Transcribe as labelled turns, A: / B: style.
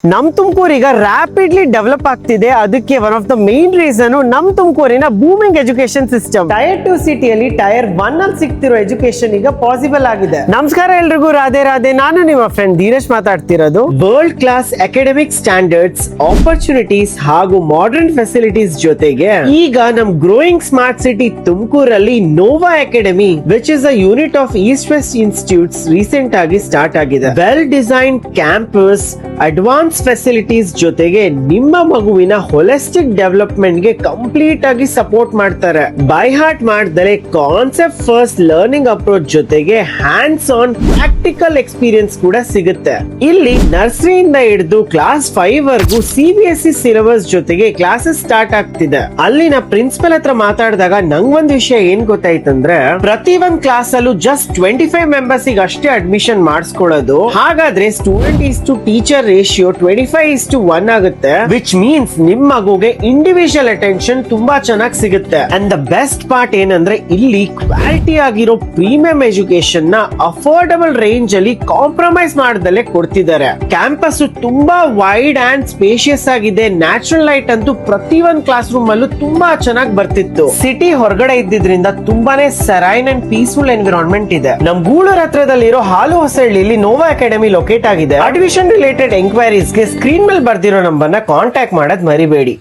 A: ನಮ್ ತುಮಕೂರು ಈಗ rapidly develop ಆಗ್ತಿದೆ. ಅದಕ್ಕೆ one of the main reason ನಮ್ ತುಮಕೂರಿನ ಬೂಮಿಂಗ್ ಎಜುಕೇಶನ್ ಸಿಸ್ಟಮ್. ಟೈರ್ 2 ಸಿಟಿಯಲ್ಲಿ ಟೈರ್ 1 ಅಲ್ಲಿ ಸಿಗ್ತಿರೋ ಎಜುಕೇಶನ್ ಈಗ ಪಾಸಿಬಲ್ ಆಗಿದೆ. ನಮಸ್ಕಾರ ಎಲ್ರಿಗೂ, ರಾಧೆ ರಾಧೆ. ನಾನು ನಿಮ್ಮ ಫ್ರೆಂಡ್ ಧೀರಜ್ ಮಾತಾಡ್ತಿರೋದು. World class academic standards, opportunities ಹಾಗೂ ಮಾಡರ್ನ್ ಫೆಸಿಲಿಟೀಸ್ ಜೊತೆಗೆ ಈಗ ನಮ್ ಗ್ರೋಯಿಂಗ್ ಸ್ಮಾರ್ಟ್ ಸಿಟಿ ತುಮಕೂರಲ್ಲಿ Nova academy which is a unit of east west institutes recent ಆಗಿ ಸ್ಟಾರ್ಟ್ ಆಗಿದೆ. Well design campus, advance facilities ಜೊತೆಗೆ ನಿಮ್ಮ ಮಗುವಿನ ಹೊಲಿಸ್ಟಿಕ್ ಡೆವಲಪ್ಮೆಂಟ್ ಗೆ ಕಂಪ್ಲೀಟ್ ಆಗಿ ಸಪೋರ್ಟ್ ಮಾಡ್ತಾರೆ. ಬೈ ಹಾರ್ಟ್ ಮಾಡ್ದಲೆ ಕಾನ್ಸೆಪ್ಟ್ ಫಸ್ಟ್ ಲರ್ನಿಂಗ್ ಅಪ್ರೋಚ್ ಜೊತೆಗೆ ಹ್ಯಾಂಡ್ಸ್ ಆನ್ ಪ್ರಾಕ್ಟಿಕಲ್ ಎಕ್ಸ್ಪೀರಿಯನ್ಸ್ ಕೂಡ ಸಿಗುತ್ತೆ. ಇಲ್ಲಿ ನರ್ಸರಿಯಿಂದ ಹಿಡಿದು ಕ್ಲಾಸ್ 5 ವರೆಗೂ CBSE ಸಿಲೆಬಸ್ ಜೊತೆಗೆ ಕ್ಲಾಸಸ್ ಸ್ಟಾರ್ಟ್ ಆಗ್ತಿದೆ. ಅಲ್ಲಿನ ಪ್ರಿನ್ಸಿಪಲ್ ಹತ್ರ ಮಾತಾಡಿದಾಗ ನಂಗ್ ಒಂದ್ ವಿಷಯ ಏನ್ ಗೊತ್ತಾಯ್ತಂದ್ರೆ, ಪ್ರತಿ ಒಂದ್ ಕ್ಲಾಸ್ ಅಲ್ಲೂ ಜಸ್ಟ್ 25 ಮೆಂಬರ್ಸ್ ಅಷ್ಟೇ ಅಡ್ಮಿಷನ್ ಮಾಡಿಸ್ಕೊಳ್ಳೋದು. ಹಾಗಾದ್ರೆ student is to teacher ratio 25:1 ಆಗುತ್ತೆ. ವಿಚ್ ಮೀನ್ಸ್ ನಿಮ್ ಮಗುಗೆ ಇಂಡಿವಿಜುವಲ್ ಅಟೆನ್ಷನ್ ತುಂಬಾ ಚೆನ್ನಾಗಿ ಸಿಗುತ್ತೆ. ಅಂಡ್ ದ ಬೆಸ್ಟ್ ಪಾರ್ಟ್ ಏನಂದ್ರೆ, ಇಲ್ಲಿ ಕ್ವಾಲಿಟಿ ಆಗಿರೋ ಪ್ರೀಮಿಯಂ ಎಜುಕೇಶನ್ ನ ಅಫೋರ್ಡಬಲ್ ರೇಂಜ್ ಅಲ್ಲಿ ಕಾಂಪ್ರಮೈಸ್ ಮಾಡದಲ್ಲೇ ಕೊಡ್ತಿದ್ದಾರೆ. ಕ್ಯಾಂಪಸ್ ತುಂಬಾ ವೈಡ್ ಅಂಡ್ ಸ್ಪೇಷಿಯಸ್ ಆಗಿದೆ. ನ್ಯಾಚುರಲ್ ಲೈಟ್ ಅಂತೂ ಪ್ರತಿ ಒಂದ್ ಕ್ಲಾಸ್ ರೂಮ್ ಅಲ್ಲೂ ತುಂಬಾ ಚೆನ್ನಾಗಿ ಬರ್ತಿತ್ತು. ಸಿಟಿ ಹೊರಗಡೆ ಇದ್ದಿದ್ರಿಂದ ತುಂಬಾನೇ ಸರೈನ್ ಅಂಡ್ ಪೀಸ್ಫುಲ್ ಎನ್ವಿರಾನ್ಮೆಂಟ್ ಇದೆ. ನಮ್ ಗೂಳೂರ್ ಹತ್ರದಲ್ಲಿರೋ ಹಾಲು ಹೊಸಳ್ಳಿಲಿ ನೋವಾ ಅಕಾಡೆಮಿ ಲೊಕೇಟ್ ಆಗಿದೆ. ಅಡ್ಮಿಷನ್ ರಿಲೇಟೆಡ್ ಎಂಕ್ವೈರೀಸ್ ಗೆ ಸ್ಕ್ರೀನ್ ಮೇಲೆ ಬರ್ದಿರೋ ನಂಬರ್ನ ಕಾಂಟ್ಯಾಕ್ಟ್ ಮಾಡೋದ್ ಮರಿಬೇಡಿ.